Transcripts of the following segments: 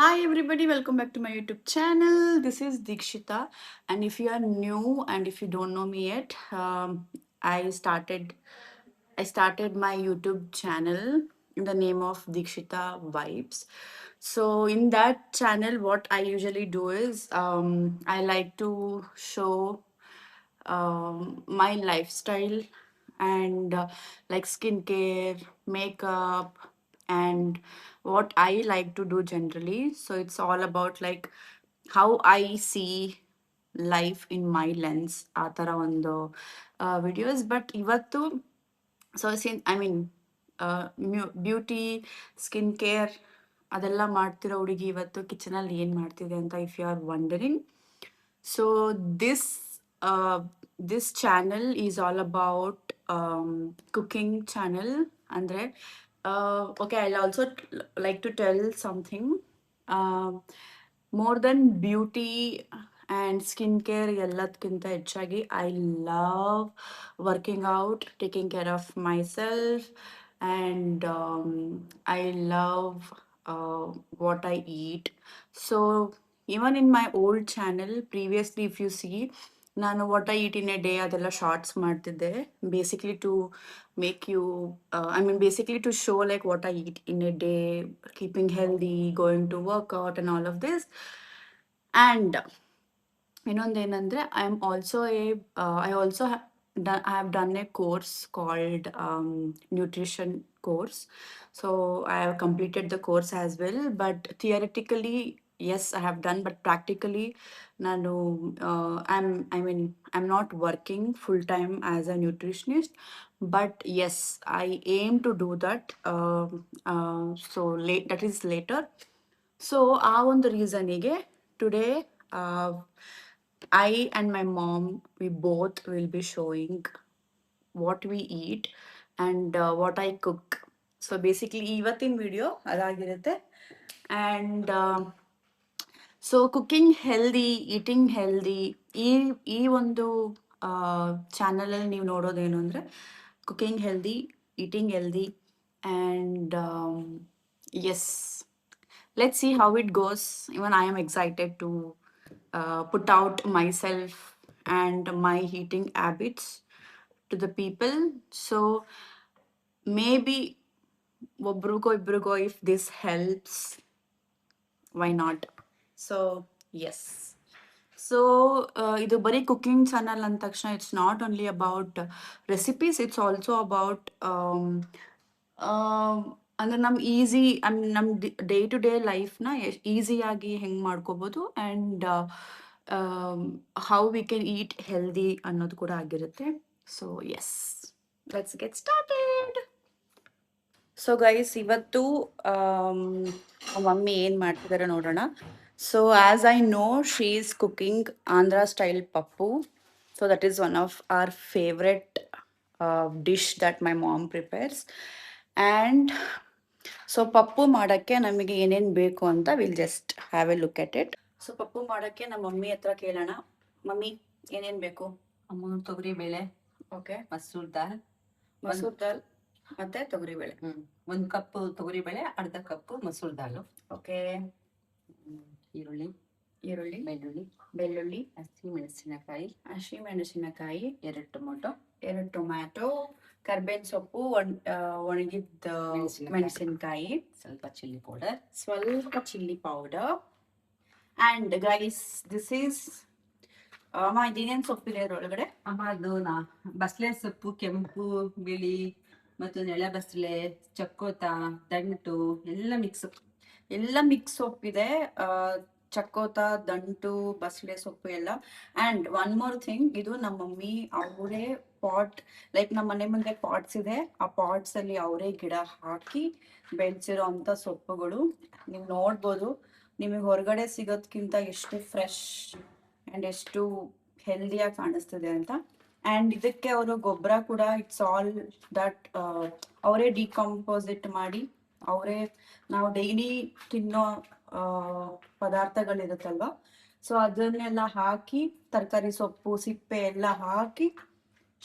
Hi everybody, welcome back to my YouTube channel. This is Dikshita, and if you are new and if you don't know me yet, I started I started my YouTube channel in the name of Dikshita Vibes. So in that channel, what I usually do is I like to show my lifestyle and like skincare, makeup, and what I like to do generally. So it's all about like how I see life in my lens ಆ ಥರ ಒಂದು videos but ಇವತ್ತು so since I mean beauty skin care ಅದೆಲ್ಲ ಮಾಡ್ತಿರೋ ಹುಡುಗಿ ಇವತ್ತು ಕಿಚನಲ್ಲಿ ಏನು ಮಾಡ್ತಿದೆ ಅಂತ if you are wondering so uh, this channel is all about cooking channel andre okay I'll also like to tell something um more than beauty and skincare ಎಲ್ಲದಕ್ಕಿಂತ ಹೆಚ್ಚಾಗಿ I love working out, taking care of myself, and I love what I eat. So even in my old channel previously, if you see, ನಾನು what I eat in a day ಅದೆಲ್ಲ shorts ಮಾಡ್ತಿದ್ದೆ basically to make you I mean basically to show like what I eat in a day, keeping healthy, going to workout and all of this. And ಇನ್ನೊಂದೇನಂದರೆ I am also I also I have done a course called nutrition course. So I have completed the course as well. But theoretically, yes, I have done. But practically, ನಾನು I'm not working full time as a nutritionist. But yes, I aim to do that. So late that is later. So ಆ ಒಂದು ರೀಸನಿಗೆ today I and my mom, we both will be showing what we eat and what I cook. So basically, ಇವತ್ತಿನ video ಅದಾಗಿರುತ್ತೆ. And so cooking healthy, eating healthy, ಈ ಈ ಒಂದು ಚಾನಲಲ್ಲಿ ನೀವು ನೋಡೋದೇನು ಅಂದರೆ cooking healthy, eating healthy, and yes, let's see how it goes. Even I am excited to put out myself and my eating habits to the people. So maybe ಒಬ್ರಿಗೋ ಇಬ್ರಿಗೋ if this helps, why not? So yes. So ಇದು ಬರೀ cooking channel ಅಂದ ತಕ್ಷಣ it's not only about recipes, it's also about ಅಂದರೆ ನಮ್ಮ easy ನಮ್ಮ day to day ಲೈಫ್ನ ಈಸಿಯಾಗಿ ಹೆಂಗೆ ಮಾಡ್ಕೋಬೋದು and how we can eat healthy ಅನ್ನೋದು ಕೂಡ ಆಗಿರುತ್ತೆ. So yes, let's get started. So guys, ಇವತ್ತು ಮಮ್ಮಿ ಏನು ಮಾಡ್ತಿದ್ದಾರೆ ನೋಡೋಣ. So as I know, she is cooking Andhra style pappu. So that is one of our favourite dish that my mom prepares. And so pappu ಮಾಡೋಕ್ಕೆ ನಮಗೆ ಏನೇನು ಬೇಕು ಅಂತ will just have a look at it. So pappu ಮಾಡೋಕ್ಕೆ ನಮ್ಮ ಮಮ್ಮಿ ಹತ್ರ ಕೇಳೋಣ. Mummy, ಏನೇನು ಬೇಕು? ಅಮ್ಮ, ತೊಗರಿಬೇಳೆ, ಓಕೆ, ಮಸೂರ್ ದಾಲ್, ಮಸೂರ್ ದಾಲ್ ಮತ್ತೆ ತೊಗರಿಬೇಳೆ. 1 ಕಪ್ ತೊಗರಿಬೇಳೆ, ಅರ್ಧ ಕಪ್ ಮಸೂರ್ ದಾಲು. ಓಕೆ, ಈರುಳ್ಳಿ, ಬೆಳ್ಳುಳ್ಳಿ, ಹಸಿಮೆಣಸಿನಕಾಯಿ, 2 ಟೊಮೊಟೊ, 2 ಕರ್ಬೇವಿನ ಸೊಪ್ಪು, ಒಣಗಿದ ಮೆಣಸಿನಕಾಯಿ, ಸ್ವಲ್ಪ chilli powder. And guys, this is ಇದೇನೇನು ಸೊಪ್ಪಿದೆ ಅದರೊಳಗಡೆ? ಅಮ್ಮ, ಅದು ಬಸಳೆ ಸೊಪ್ಪು, ಕೆಂಪು, ಬಿಳಿ ಮತ್ತು ನೆಲ ಬಸಳೆ, ಚಕ್ಕೋತ, ದಂಟು ಎಲ್ಲ ಮಿಕ್ಸ್ ಸೊಪ್ಪಿದೆ. ಚಕ್ಕೋತ, ದಂಟು, ಬಸಳೆ ಸೊಪ್ಪು ಎಲ್ಲ. ಆ್ಯಂಡ್ ಒನ್ ಮೋರ್ ಥಿಂಗ್, ಇದು ನಮ್ಮ ಮಮ್ಮಿ ಅವರೇ ಪಾಟ್, ಲೈಕ್ ನಮ್ಮ ಮನೆ ಮುಂದೆ ಪಾಟ್ಸ್ ಇದೆ, ಆ ಪಾಟ್ಸಲ್ಲಿ ಅವರೇ ಗಿಡ ಹಾಕಿ ಬೆಳೆಸಿರೋ ಅಂಥ ಸೊಪ್ಪುಗಳು. ನೀವು ನೋಡ್ಬೋದು, ನಿಮಗೆ ಹೊರಗಡೆ ಸಿಗೋದ್ಕಿಂತ ಎಷ್ಟು ಫ್ರೆಶ್ ಆ್ಯಂಡ್ ಎಷ್ಟು ಹೆಲ್ದಿಯಾಗಿ ಕಾಣಿಸ್ತಿದೆ ಅಂತ. ಆ್ಯಂಡ್ ಇದಕ್ಕೆ ಅವರು ಗೊಬ್ಬರ ಕೂಡ ಇಟ್ಸ್ ಆಲ್ ದಟ್ ಅವರೇ ಡಿಕಂಪೋಸಿಟ್ ಮಾಡಿ, ಅವರೇ ನಾವು ಡೈಲಿ ತಿನ್ನೋ ಪದಾರ್ಥಗಳಿರುತ್ತಲ್ವ, ಸೊ ಅದನ್ನೆಲ್ಲ ಹಾಕಿ, ತರಕಾರಿ ಸೊಪ್ಪು ಸಿಪ್ಪೆ ಎಲ್ಲ ಹಾಕಿ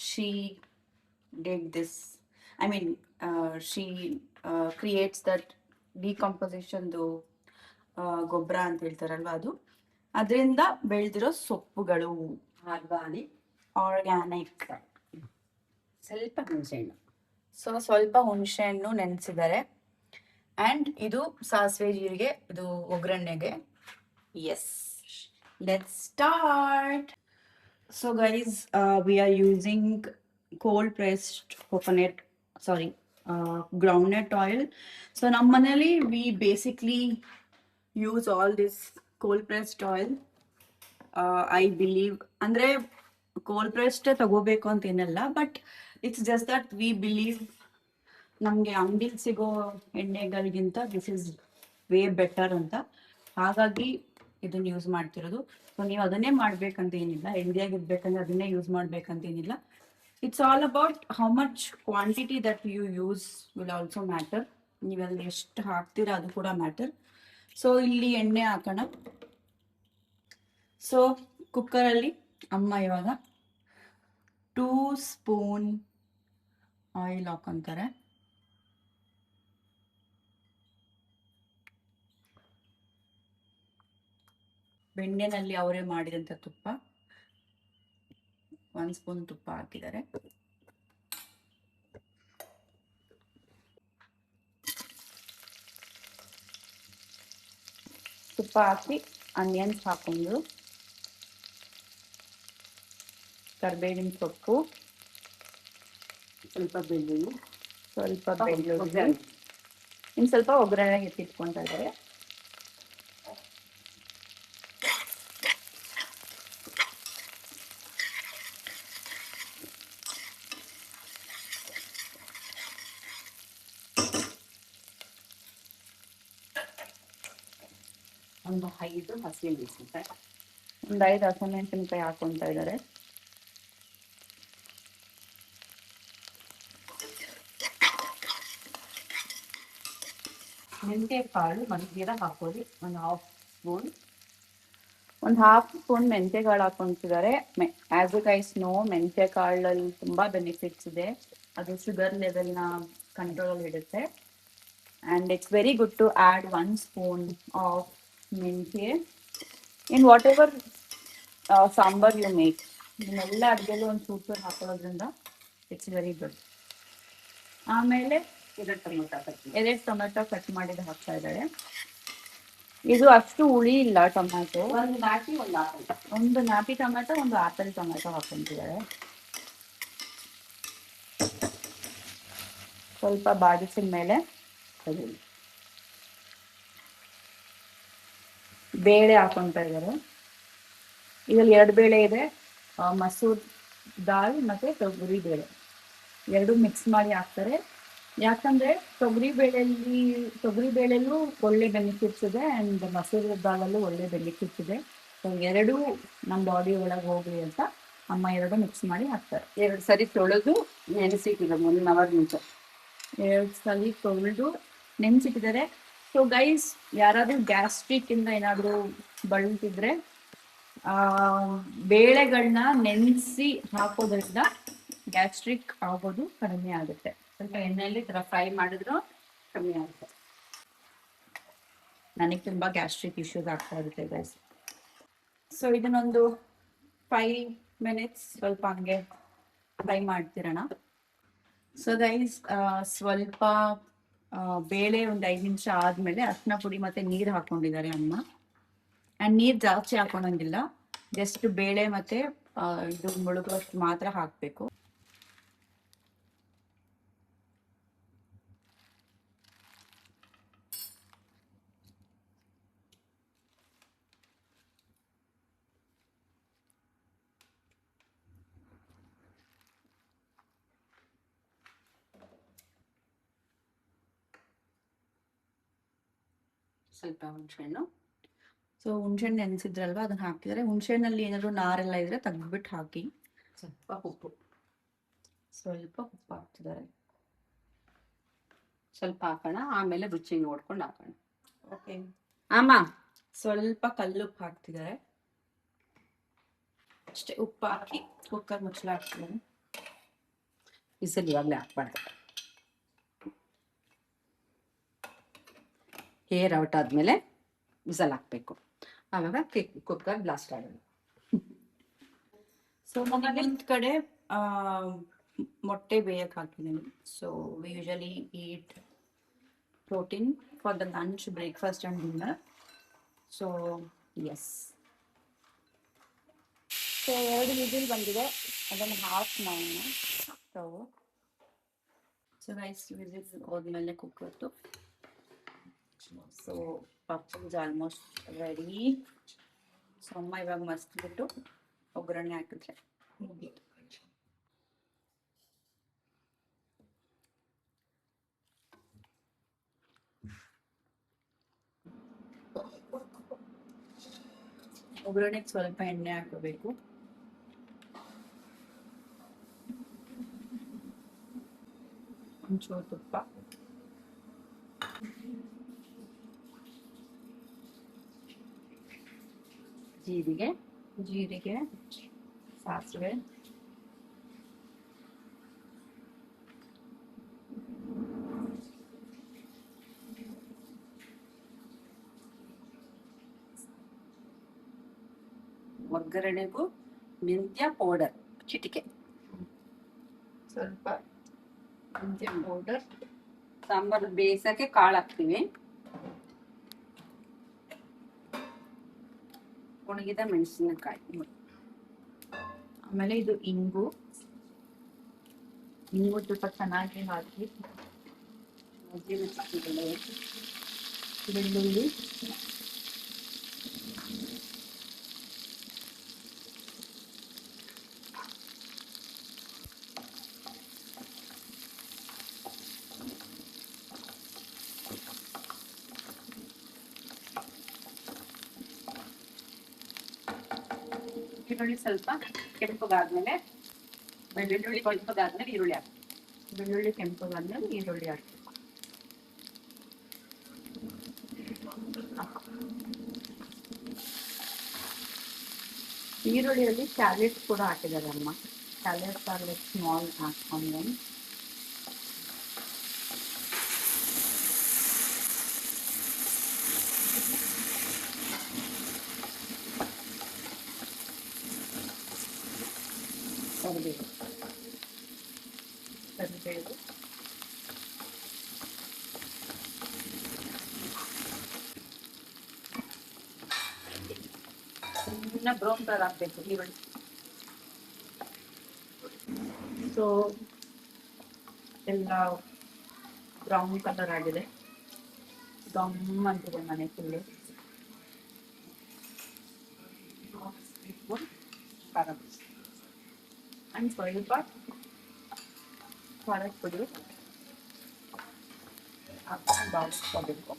she did this. I mean she creates that ಡಿಕಂಪೋಸಿಷನ್ದು ಗೊಬ್ಬರ ಅಂತ ಹೇಳ್ತಾರಲ್ವ ಅದು, ಅದರಿಂದ ಬೆಳೆದಿರೋ ಸೊಪ್ಪುಗಳು, ಆರ್ಗ್ಯಾನಿಕ್. ಸ್ವಲ್ಪ ಹುಣಸೆಹಣ್ಣು. ಸೊ ಸ್ವಲ್ಪ ಹುಣಸೆಹಣ್ಣು ನೆನೆಸಿದ್ದಾರೆ. ಆ್ಯಂಡ್ ಇದು ಸಾಸಿವೆ ಜೀರಿಗೆ, ಇದು ಒಗ್ಗರಣೆಗೆ. Yes, let's start. So guys, we are using cold pressed coconut, sorry, groundnut oil. So ನಮ್ಮ ಮನೇಲಿ we basically use all this cold pressed oil. I believe ಅಂದರೆ ಕೋಲ್ಡ್ ಪ್ರೆಸ್ಡೇ ತಗೋಬೇಕು ಅಂತ ಏನಲ್ಲ, but it's just that we believe ನಮಗೆ ಅಂಗಡಿಲಿ ಸಿಗೋ ಎಣ್ಣೆಗಳಿಗಿಂತ ದಿಸ್ ಇಸ್ ವೇ ಬೆಟರ್ ಅಂತ, ಹಾಗಾಗಿ ಇದನ್ನ ಯೂಸ್ ಮಾಡ್ತಿರೋದು. ಸೊ ನೀವು ಅದನ್ನೇ ಮಾಡ್ಬೇಕಂತ ಏನಿಲ್ಲ, ಹೆಲ್ದಿಯಾಗಿರ್ಬೇಕಂದ್ರೆ ಅದನ್ನೇ ಯೂಸ್ ಮಾಡ್ಬೇಕಂತ ಏನಿಲ್ಲ. It's all about how much quantity that you use will also matter. ನೀವಲ್ಲಿ ಎಷ್ಟು ಹಾಕ್ತೀರಾ ಅದು ಕೂಡ ಮ್ಯಾಟರ್. ಸೊ ಇಲ್ಲಿ ಎಣ್ಣೆ ಹಾಕೋಣ. ಸೊ ಕುಕ್ಕರಲ್ಲಿ ಅಮ್ಮ ಇವಾಗ 2 ಸ್ಪೂನ್ ಆಯಿಲ್ ಹಾಕೊಂತಾರೆ. ಬೆಣ್ಣೆನಲ್ಲಿ ಅವರೇ ಮಾಡಿದಂಥ ತುಪ್ಪ, 1 ಸ್ಪೂನ್ ತುಪ್ಪ ಹಾಕಿದ್ದಾರೆ. ತುಪ್ಪ ಹಾಕಿ ಆನಿಯನ್ಸ್ ಹಾಕೊಂಡು, ಕರಿಬೇವಿನ ಸೊಪ್ಪು, ಸ್ವಲ್ಪ ಬೆಳ್ಳುಳ್ಳಿ, ಇನ್ನು ಸ್ವಲ್ಪ ಒಗ್ಗರಣೆಗೆ ಎತ್ತಿಟ್ಕೊತಾ ಇದ್ದಾರೆ. ಒಂದು 5 ಹಸಿಮೆಣಸಿನಕಾಯಿ, ಒಂದು 5 ಹಸಿಮೆಣಸಿನಕಾಯಿ ಹಾಕೊತಾ ಇದ್ದಾರೆ. ಮೆಂತ್ಯ ಕಾಳು ಮಜ್ಜಿಗೆ ಹಾಕೋರಿ, ಒಂದು ಹಾಫ್ ಸ್ಪೂನ್ ಮೆಂತ್ಯ ಕಾಳು ಹಾಕೊಂತಿದ್ದಾರೆ. ಆಸ್ ಯು ಗೈಸ್ ನೋ, ಮೆಂತ್ಯ ಕಾಳಲ್ಲಿ ತುಂಬ ಬೆನಿಫಿಟ್ಸ್ ಇದೆ. ಅದು ಶುಗರ್ ಲೆವೆಲ್ನ ಕಂಟ್ರೋಲಲ್ಲಿ ಇಡುತ್ತೆ. And it's very good to add 1 spoon of menthya in whatever sambar you make. ಇದನ್ನೆಲ್ಲ ಅಡುಗೆಲ್ಲೂ ಒಂದು ಚೂರು ಹಾಕೊಳ್ಳೋದ್ರಿಂದ ಇಟ್ಸ್ ವೆರಿ ಗುಡ್. ಆಮೇಲೆ 2 ಟೊಮೆಟೊ ಕಟ್ ಮಾಡಿದ್ದು ಹಾಕ್ತಾ ಇದ್ದಾರೆ. ಇದು ಅಷ್ಟು ಹುಳಿ ಇಲ್ಲ ಟೊಮ್ಯಾಟೊ, ಒಂದು ನಾಟಿ ಟೊಮೆಟೊ, ಒಂದು ಆಪಲ್ ಟೊಮೆಟೊ ಹಾಕೊಂತಿದ್ದಾರೆ. ಸ್ವಲ್ಪ ಬಾಡಿಸಿದ ಮೇಲೆ ಬೇಳೆ ಹಾಕೊತಾ ಇದ್ದಾರೆ. ಇದರಲ್ಲಿ 2 ಬೇಳೆ ಇದೆ, ಮಸೂರ್ ದಾಲ್ ಮತ್ತು ತೊಗರಿ ಬೇಳೆ, 2 ಮಿಕ್ಸ್ ಮಾಡಿ ಹಾಕ್ತಾರೆ. ಯಾಕಂದರೆ ತೊಗರಿ ಬೇಳೆಲ್ಲೂ ಒಳ್ಳೆ ಬೆನಿಫಿಟ್ಸ್ ಇದೆ ಆ್ಯಂಡ್ ಮಸೂರ್ ದಾಲಲ್ಲೂ ಒಳ್ಳೆ ಬೆನಿಫಿಟ್ಸ್ ಇದೆ. ಸೊ 2 ನಮ್ಮ ಬಾಡಿ ಒಳಗೆ ಹೋಗಲಿ ಅಂತ ಅಮ್ಮ 2 ಮಿಕ್ಸ್ ಮಾಡಿ ಹಾಕ್ತಾರೆ. 2 ಸರಿ ತೊಳೆದು ನೆನೆಸಿಟ್ಟಿದ್ದಾರೆ, 1 ಅವರ್ ಮುಂಚೆ 2 ಸಲ ತೊಳೆದು ನೆನೆಸಿಟ್ಟಿದ್ದಾರೆ. ಸೊ ಗೈಸ್, ಯಾರಾದರೂ ಗ್ಯಾಸ್ಟ್ರಿಕ್ಕಿಂದ ಏನಾದರೂ ಬಳಲ್ತಿದ್ರೆ ಬೇಳೆಗಳನ್ನ ನೆನೆಸಿ ಹಾಕೋದ್ರಿಂದ ಗ್ಯಾಸ್ಟ್ರಿಕ್ ಆಗೋದು ಕಡಿಮೆ ಆಗುತ್ತೆ. ಸ್ವಲ್ಪ ಎಣ್ಣೆಯಲ್ಲಿ ಥರ ಫ್ರೈ ಮಾಡಿದ್ರು ಕಮ್ಮಿ ಆಗುತ್ತೆ. ನನಗೆ ತುಂಬ ಗ್ಯಾಸ್ಟ್ರಿಕ್ ಇಶ್ಯೂಸ್ ಆಗ್ತಾ ಇರುತ್ತೆ ಗೈಸ್. ಸೊ ಇದನ್ನೊಂದು 5 ಮಿನಿಟ್ಸ್ ಸ್ವಲ್ಪ ಹಂಗೆ ಫ್ರೈ ಮಾಡ್ತಿರೋಣ. ಸೊ ಗೈಸ್, ಸ್ವಲ್ಪ ಬೇಳೆ ಒಂದು 5 ನಿಮಿಷ ಆದಮೇಲೆ ಅರಿಶಿನ ಪುಡಿ ಮತ್ತು ನೀರು ಹಾಕ್ಕೊಂಡಿದ್ದಾರೆ ಅಮ್ಮ. ಆ್ಯಂಡ್ ನೀರು ಜಾಸ್ತಿ ಹಾಕೊಳಂಗಿಲ್ಲ, ಜಸ್ಟ್ ಬೇಳೆ ಮತ್ತು ಇದು ಮುಳುಗೋಷ್ಟು ಮಾತ್ರ ಹಾಕಬೇಕು. ಸ್ವಲ್ಪ ಹುಣಸೆಹಣ್ಣು. ಸೊ ಹುಣಸೆಹಣ್ಣು ನೆನೆಸಿದ್ರಲ್ವ, ಅದನ್ನು ಹಾಕಿದರೆ, ಹುಣಸೆಹಣ್ಣಲ್ಲಿ ಏನಾದರೂ ನಾರೆಲ್ಲ ಇದ್ದರೆ ತೆಗೆದ್ಬಿಟ್ಟು ಹಾಕಿ. ಸ್ವಲ್ಪ ಉಪ್ಪು ಹಾಕ್ತಿದ್ದಾರೆ. ಸ್ವಲ್ಪ ಹಾಕೋಣ, ಆಮೇಲೆ ರುಚಿ ನೋಡ್ಕೊಂಡು ಹಾಕೋಣ. ಓಕೆ ಅಮ್ಮ, ಸ್ವಲ್ಪ ಕಲ್ಲುಪ್ಪು ಹಾಕ್ತಿದ್ದಾರೆ ಅಷ್ಟೇ. ಉಪ್ಪು ಹಾಕಿ ಕುಕ್ಕರ್ ಮುಚ್ಚಳ ಹಾಕ್ತಿದ್ದಾರೆ. ಬಿಸಿಲು ಇವಾಗಲೇ ಹಾಕ್ಬಾರ್ದು. ಏರ್ ಔಟ್ ಆದಮೇಲೆ ವಿಸಲ್ ಹಾಕಬೇಕು. ಆವಾಗ ಕುಕ್ಕರ್ ಬ್ಲಾಸ್ಟ್ ಆಗಲ್ಲ. ಸೊ ನನಗೆ ಒಂದು ಕಡೆ ಆ, ಮೊಟ್ಟೆ ಬೇಯಕ್ಕೆ ಹಾಕಿದ್ದೀನಿ. So we usually eat protein for the lunch, breakfast and dinner. So yes. So 2 whistle ಬಂದಿದೆ, ಅದನ್ನು ಹಾಫ್ ಮಾಡೋಣ ಸ್ಟವ್. ಸೊ ರೈಸ್ ವಿಸಿಲ್ ಹೋದ್ಮೇಲೆ ಕುಕ್ಕರ್ದು. So pappu is almost ready. So ಅಮ್ಮ ಇವಾಗ ಮಸ್ತ್ಬಿಟ್ಟು ಒಗ್ಗರಣೆ ಹಾಕಿದ್ರೆ ಮುಗೀತು. ಒಗ್ಗರಣೆಗೆ ಸ್ವಲ್ಪ ಎಣ್ಣೆ ಹಾಕಬೇಕು. ಒಂಚೂರು ತುಪ್ಪ, ಜೀರಿಗೆ, ಸಾಸಿವೆ, ಒಗ್ಗರಣೆಗೂ ಮೆಂತ್ಯ ಪೌಡರ್ ಚಿಟಿಕೆ, ಸ್ವಲ್ಪ ಮೆಂತ್ಯ ಪೌಡರ್. ಸಾಂಬಾರು ಬೇಯಿಸಕ್ಕೆ ಕಾಳು ಹಾಕ್ತೀವಿ. ಒಣಗಿದ ಮೆಣಸಿನಕಾಯಿ, ಆಮೇಲೆ ಇದು ಇಂಗು ಸ್ವಲ್ಪ ಚೆನ್ನಾಗಿ ಹಾಕಿ, ಬೆಳ್ಳುಳ್ಳಿ, ಈರುಳ್ಳಿ ಸ್ವಲ್ಪ ಕೆಂಪಗಾದ್ಮೇಲೆ ಈರುಳ್ಳಿ ಹಾಕಿ. ಬೆಳ್ಳುಳ್ಳಿ ಕೆಂಪಗಾದ್ಮೇಲೆ ಈರುಳ್ಳಿ ಹಾಕಿ. ಈರುಳ್ಳಿಯಲ್ಲಿ ಕ್ಯಾರೆಟ್ ಕೂಡ ಹಾಕಿದ್ದಾರೆ ಅಮ್ಮ. Carrot small onion. ಕರಿಬೇವು, ಇನ್ನ ಬ್ರೌನ್ ಕಲರ್ ಹಾಕ್ಬೇಕು ಈರುಳ್ಳಿ. ಸೊ ಎಲ್ಲ ಬ್ರೌನ್ ಕಲರ್ ಆಗಿದೆ, ಗಮ್ ಅಂತಿದೆ ಮನೆ ಫುಲ್ಲು. ಖಾರ ಅಂಡ್ ಸ್ವಲ್ಪ ಖಾರದ ಪುಡಿ ಹಾಕೊಂಡು ಬಾಳಿಸ್ಕೋಬೇಕು.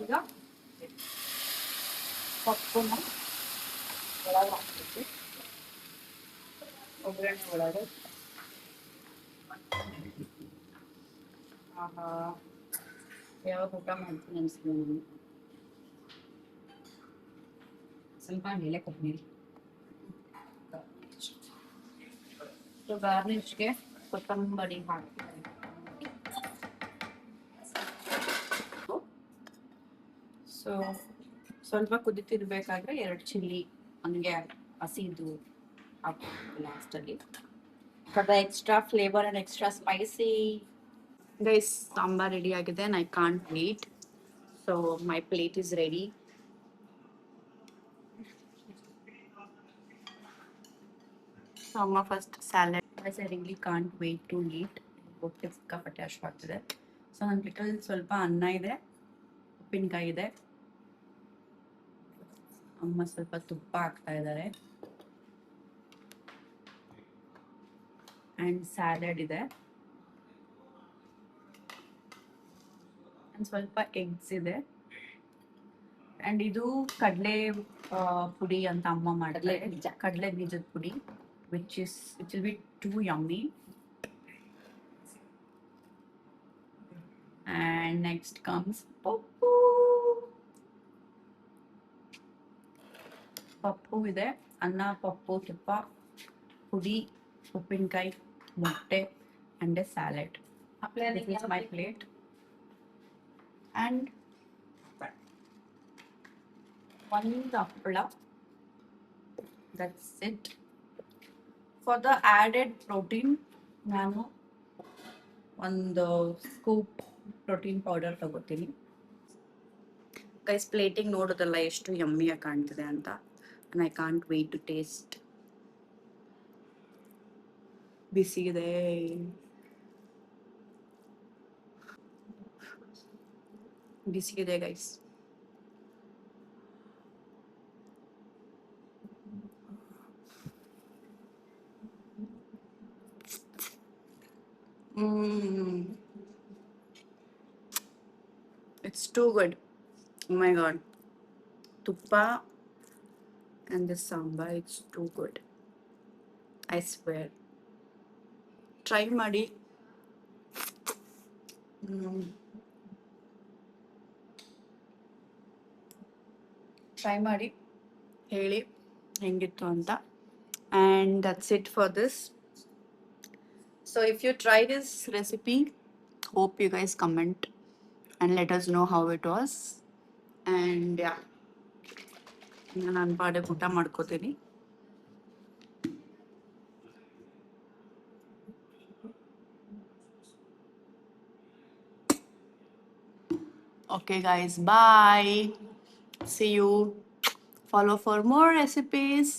ಈಗ ಪಪ್ಪನ್ನ ಒಳಗೆ ಹಾಕ್ಬೇಕು, ಒಗ್ಗರಣೆ ಒಳಗೆ. ಆಹಾ, ಯಾವಾಗ ಊಟ ಮಾಡ್ತೀನಿ ಅನಿಸ್ತೀನಿ ನನಗೆ. ಸ್ವಲ್ಪ ಮೇಲೆ ಕೊತ್ತಂಬರಿ. ಸೊ ಗಾರ್ನಿಷ್ಗೆ ಕೊತ್ತಂಬರಿ ಹಾಕ್ತೀನಿ. ಸೊ ಸ್ವಲ್ಪ ಕುದಿತಿರ್ಬೇಕಾದ್ರೆ 2 ಚಿಲ್ಲಿ ಹಂಗೆ ಹಸಿದು ಹಾಕ್ಬೇಕು ಲಾಸ್ಟಲ್ಲಿ, for the extra flavour and extra spicy. Guys, sambar ready ಆಗಿದೆ and I can't wait. So my plate is ready. So Amma first salad. Guys, I really can't wait to eat. ಹೊಟ್ಟೆ ಸಿಕ್ಕಾಪಟ್ಟೆ ಅಷ್ಟಾಗ್ತಿದೆ. So ನನ್ನ ಪ್ಲೇಟಲ್ಲಿ ಸ್ವಲ್ಪ ಅನ್ನ ಇದೆ, ಉಪ್ಪಿನಕಾಯಿ ಇದೆ, ಅಮ್ಮ ಸ್ವಲ್ಪ ತುಪ್ಪ ಹಾಕ್ತಾ ಇದ್ದಾರೆ, ಆ್ಯಂಡ್ ಸ್ಯಾಲಡ್ ಇದೆ, ಆ್ಯಂಡ್ ಸ್ವಲ್ಪ ಎಗ್ಸ್ ಇದೆ, ಆ್ಯಂಡ್ ಇದು ಕಡಲೆ ಪುಡಿ ಅಂತ ಅಮ್ಮ ಮಾಡಿದ್ರೆ, ಕಡಲೆ ಬೀಜದ ಪುಡಿ, which will be too yummy. And next comes Pappu. Pappu ಇದೆ, ಅನ್ನ, ಪಪ್ಪು, ತುಪ್ಪ, ಪುಡಿ, ಉಪ್ಪಿನಕಾಯಿ, ಮೊಟ್ಟೆ, and a salad. This is my plate. and one hapla. That's it. For the added protein, ನಾನು ಒಂದು ಸ್ಕೂಪ್ ಪ್ರೋಟೀನ್ ಪೌಡರ್ ತಗೋತೀನಿ. ಗೈಸ್ ಪ್ಲೇಟಿಂಗ್ ನೋಡೋದಲ್ಲ ಎಷ್ಟು ಯಮ್ಮಿಯಾಗಿ ಕಾಣ್ತಿದೆ ಅಂತ. and I can't wait to taste. ಬಿಸಿ ಇದೆ. ಬಿಸಿ ಇದೆ guys. It's too good. Oh my god. Tuppa and this sambar, it's too good. I swear. Try ಮಾಡಿ. Try ಮಾಡಿ ಹೇಳಿ ಹೆಂಗಿತ್ತು ಅಂತ. And that's it for this. So if you try this recipe, hope you guys comment and let us know how it was. And yeah, ನಾನು ಪಾಡಿಗೆ ಊಟ ಮಾಡ್ಕೋತೀನಿ. Okay guys, bye. See you. Follow for more recipes.